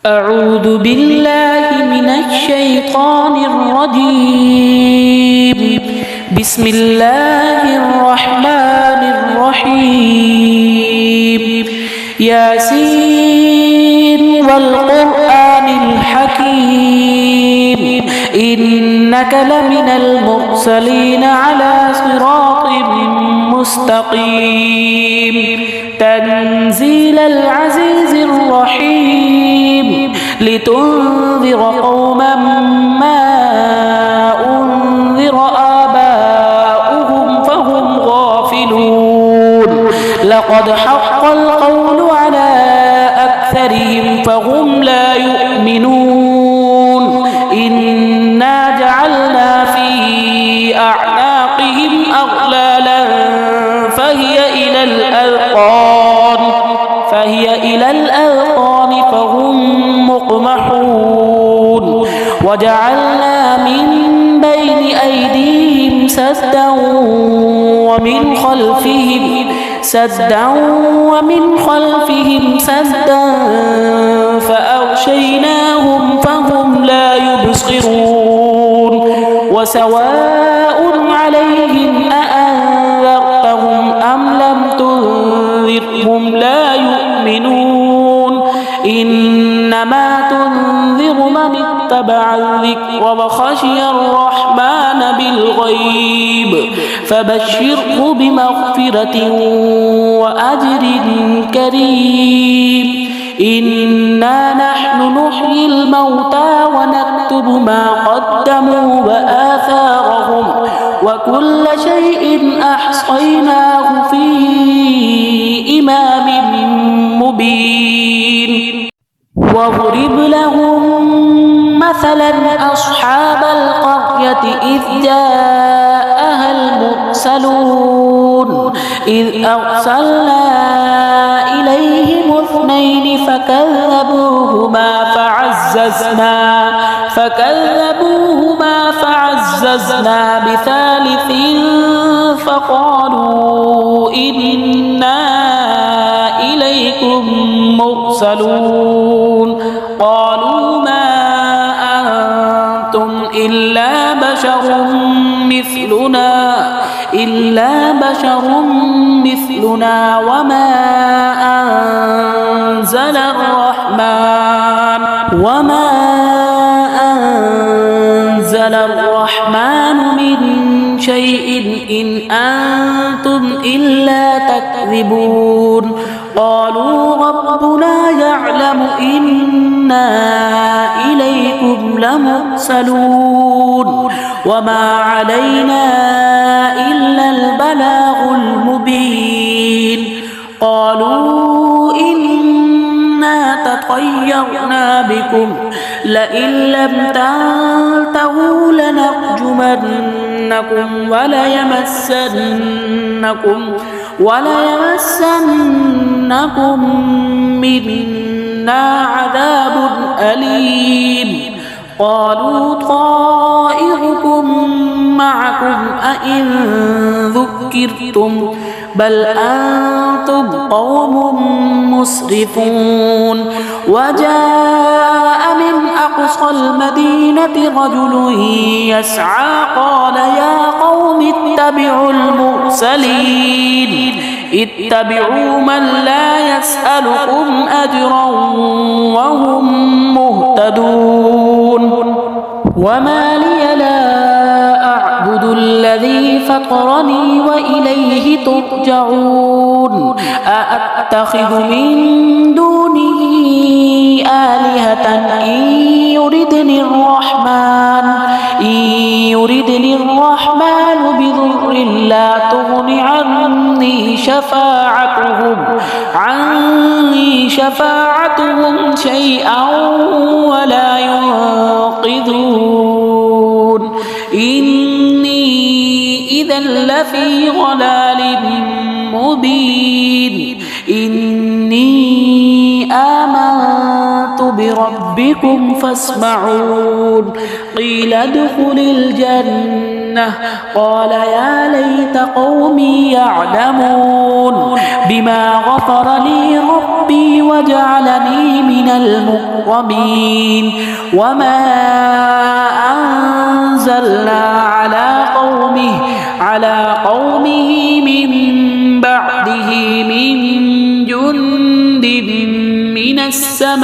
أعوذ بالله من الشيطان الرجيم. بسم الله الرحمن الرحيم. ياسين والقرآن الحكيم إنك لمن المرسلين على صراط مستقيم تنزيل العزيز الرحيم لتنذر قوما ما أنذر آباؤهم فهم غافلون لقد حق القول على أكثرهم فهم لا يؤمنون إنا جعلنا في أعناقهم أغلالا فهي إلى الأذقان فهم مقمحون وجعلنا من بين أيديهم سدا ومن خلفهم سدا فأغشيناهم فهم لا يبصرون وسواء عليهم أأنذرتهم أم لم تنذرهم لا يؤمنون إنما تنذر من اتبع الذكر وخشي الرحمن بالغيب فبشره بمغفرة وأجر كريم إنا نحن نحيي الموتى ونكتب ما قدموا وآثارهم وكل شيء أحصيناه في إمام مبين واضرب لهم مثلا أصحاب القرية إذ جاءها المرسلون إذ أرسلنا إليهم اثنين فكذبوهما فعززنا بثالث فقالوا إنا إليكم مرسلون قالوا ما أنتم إلا بشر مثلنا وما أنزل الرحمن من شيء إن أنتم إلا تكذبون قالوا ربنا يعلم إنا إليكم لمرسلون وما علينا إلا البلاغ المبين قالوا إنا تطيرنا بكم لئن لم تنتهوا لنرجمنكم وليمسنكم منا عذاب أليم قالوا طائركم معكم أئن ذكرتم بل أنتم قوم مسرفون وجاء من أقصى المدينة رجل يسعى قال يا قوم اتبعوا المرسلين اتبعوا من لا يسألكم أجرا وهم مهتدون وما لي لا أعبد الذي فطرني وإليه ترجعون أأتخذ من دونه آلهة إن يردني الرحمن بضر لا تغن عني شفاعتهم شيئا ولا ينقذون إني إذا لفي ضلال مبين إني آمنت بربكم فاسمعون قيل ادخل الجنة الجنة قال يا ليت قومي يعلمون بما غفر لي ربي وجعلني من المكرمين وما أنزلنا على قومه من بعده من جند من السماء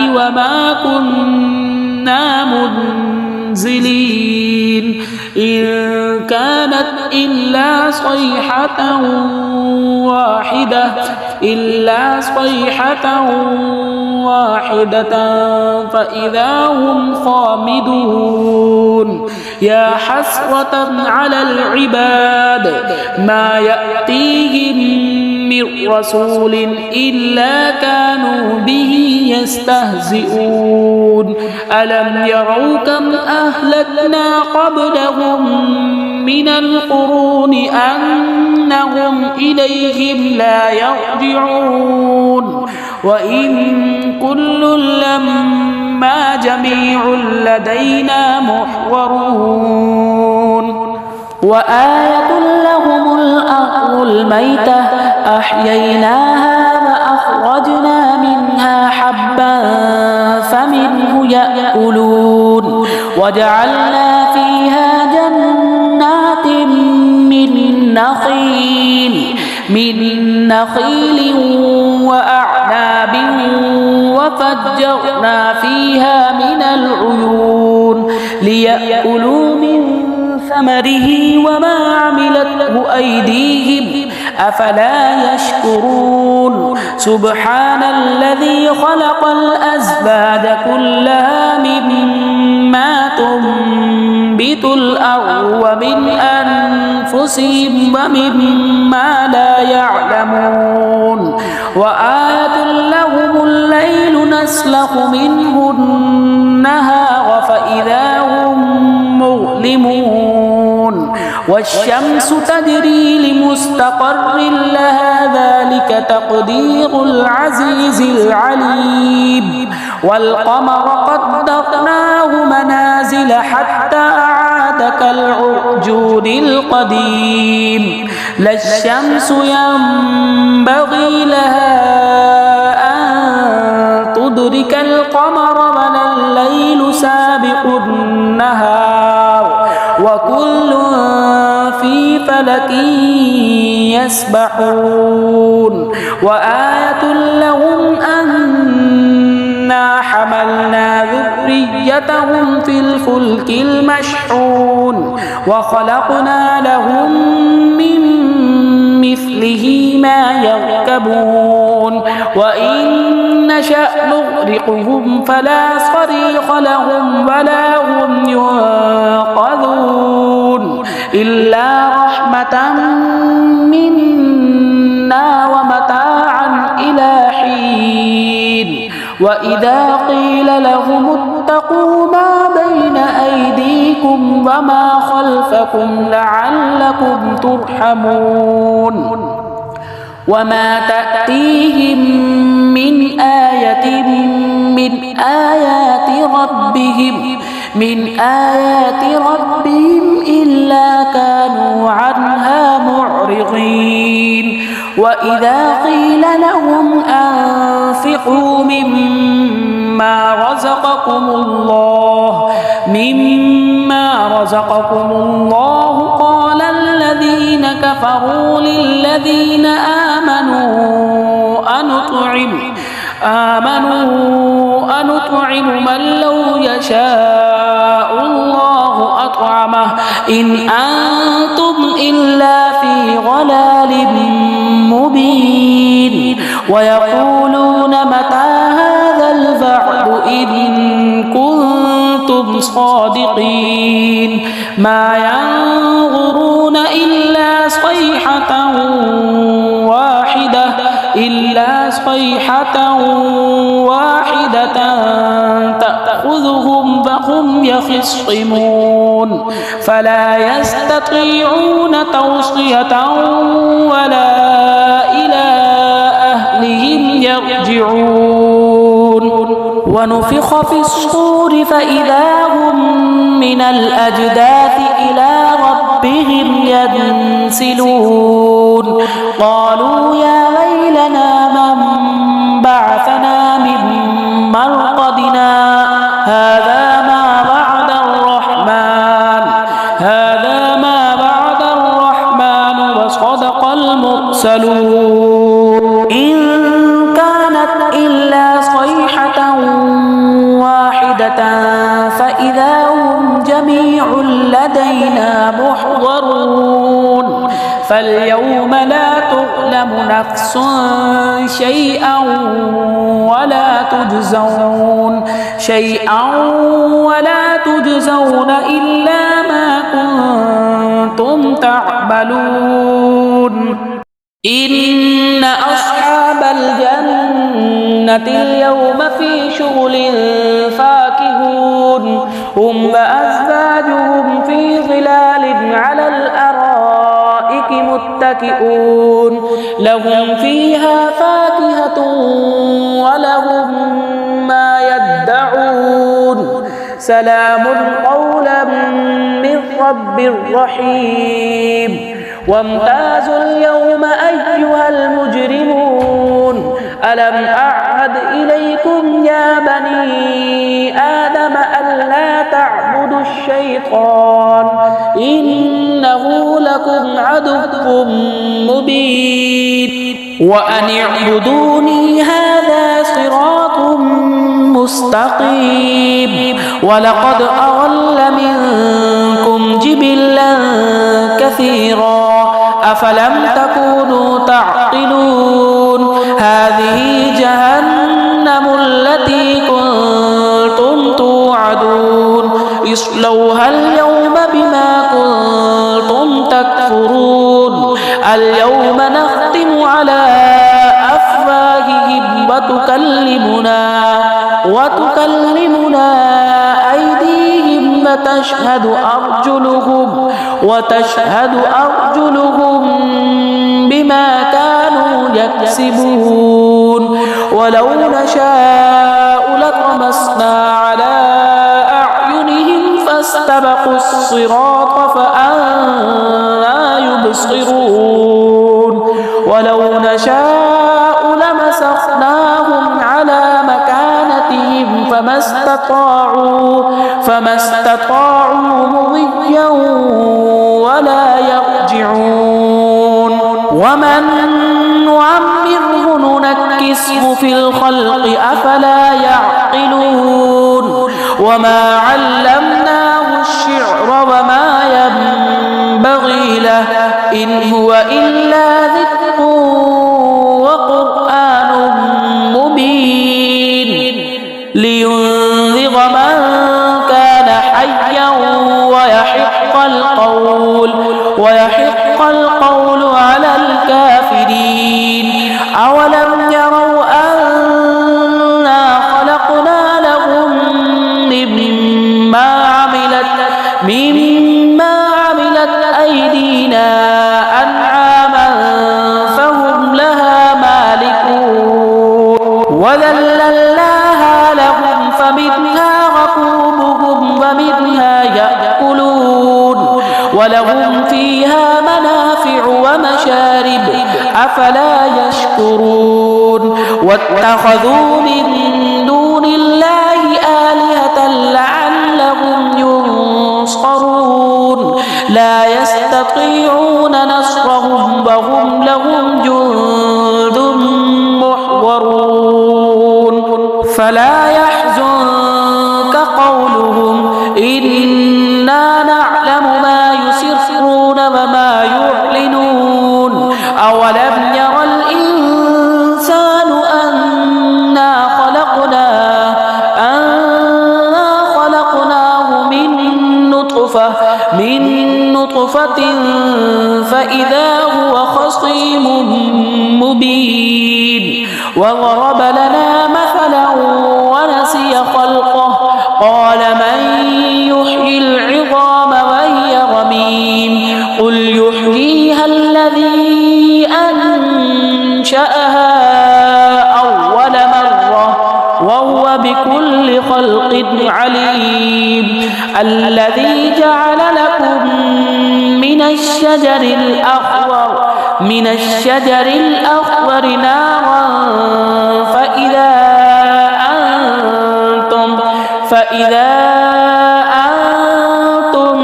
وما كنا منزلين إن كانت إلا صيحة واحدة فإذا هم خامدون يا حسرة على العباد ما يأتيهم من رسول إلا كانوا به يستهزئون ألم يروا كم أهلكنا قبلهم من القرون أنهم إليهم لا يرجعون وإن كل لما جميع لدينا محضرون وآية لهم الأرض الميتة أحييناها وأخرجنا منها حبا فمنه يأكلون وجعلنا فيها جنات من نخيل وأعناب وفجرنا فيها من العيون ليأكلوا من ثمره وما عملته أيديهم أفلا يشكرون سبحان الذي خلق الأزواج كلها مما تنبت الأرض ومن أنفسهم ومما لا يعلمون وآية لهم الليل نسلخ منه النهار فإذا هم مظلمون والشمس تجري لمستقر لها ذلك تقدير العزيز العليم والقمر قدرناه منازل حتى عاد كالعرجون القديم لا الشمس ينبغي لها أن تدرك القمر ولا الليل سابق النهار وكل في فلك يسبحون وآية لهم أنا حملنا ذريتهم في الفلك المشحون وخلقنا لهم من مثله ما يركبون وإن نشأ نغرقهم فلا صريخ لهم ولا هم ينقذون إلا رحمة منا ومتاعا إلى حين وإذا قيل لهم اتقوا ما بين أيديكم وما خلفكم لعلكم ترحمون وما تأتيهم من آية من آيات ربهم إلا كانوا عنها معرضين وإذا قيل لهم أنفقوا مما رزقكم الله قال الذين كفروا للذين آمنوا أنطعم من لو يشاء الله أطعمه إن أنتم إلا في ضلال مبين ويقولون متى هذا الوعد إن كنتم صادقين ما ينظرون إلا صيحة واحدة تأخذهم فهم يخصمون فلا يستطيعون توصية ولا إلى أهلهم يرجعون ونفخ في الصور فإذا هم من الأجداث إلى ربهم ينسلون قالوا يا ويلنا من بعثنا من مرقدنا هذا ما وعد الرحمن وصدق المرسلون إن كانت إلا صيحة واحدة فإذا هم جميع لدينا محضرون فاليوم لا تظلم نفس شيئا ولا تجزون إلا ما كنتم تعملون إن أصحاب الجنة اليوم في شغل فاكهون هم وأزواجهم في ظلال على الأرائك متكئون لهم فيها فاكهة ولهم ما يدعون سلام قولا من رب رحيم وامتازوا اليوم أيها المجرمون ألم أعهد إليكم يا بني آدم ألا تعبدوا الشيطان إنه لكم عدو مبين وأن اعبدوني هذا صراط مستقيم ولقد أضل منكم جبلا كثيرا أفلم تكونوا تعقلون هذه جهنم التي كنتم توعدون اصلوها اليوم بما كنتم تكفرون اليوم نختم على أفواههم وتكلمنا أيديهم وتشهد أرجلهم بما كانوا يكسبون ولو نشاء لطمسنا على أعينهم فاستبقوا الصراط فأنى يبصرون ولو نشاء لمسخناهم على مكانتهم فما استطاعوا مضيا ولا يرجعون ومن نعمره ننكسه في الخلق أفلا يعقلون وما علمناه الشعر وما ينبغي له إن هو إلا ذكر وقرآن مبين لينذر من كان حيا ويحق القول على الكافرين أولم يروا أنا خلقنا لهم مما عملت أيدينا أنعاما فهم لها مالكون وذللناها لهم فمنها ركوبهم ومنها يأكلون ولهم فيها منافع ومشارب أفلا يشكرون واتخذوا من دون الله آلهة لعلهم ينصرون لا يستطيعون نصرهم وهم لهم جند محضرون فلا يحزنك قولهم إنا نعلم ما يسرون وما يعلنون أولم ير الإنسان أنا خلقناه من نطفة فإذا هو خصيم مبين وضرب لنا مثلا ونسي خلقه قال من يحيي العظام وهي رميم قل يحييها الذي أنشأها أول مرة وهو وهو بكل خلق عليم الذي جعل لكم من الشجر الأخضر نارا فإذا أنتم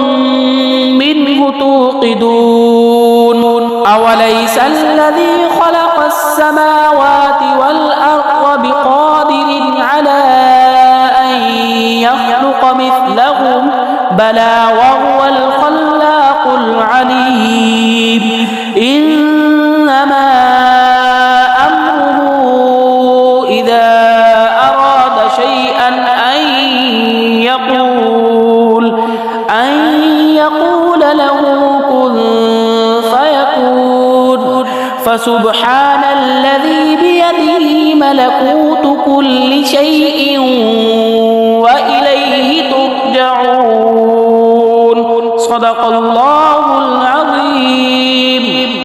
منه توقدون أوليس الذي خلق السماوات والأرض بقادر على أن يخلق مثلهم بلى وهو الخلاق العليم إنما أمره إذا أراد شيئا أن يقول له كن فيكون فسبحان الذي بيده ملكوت كل شيء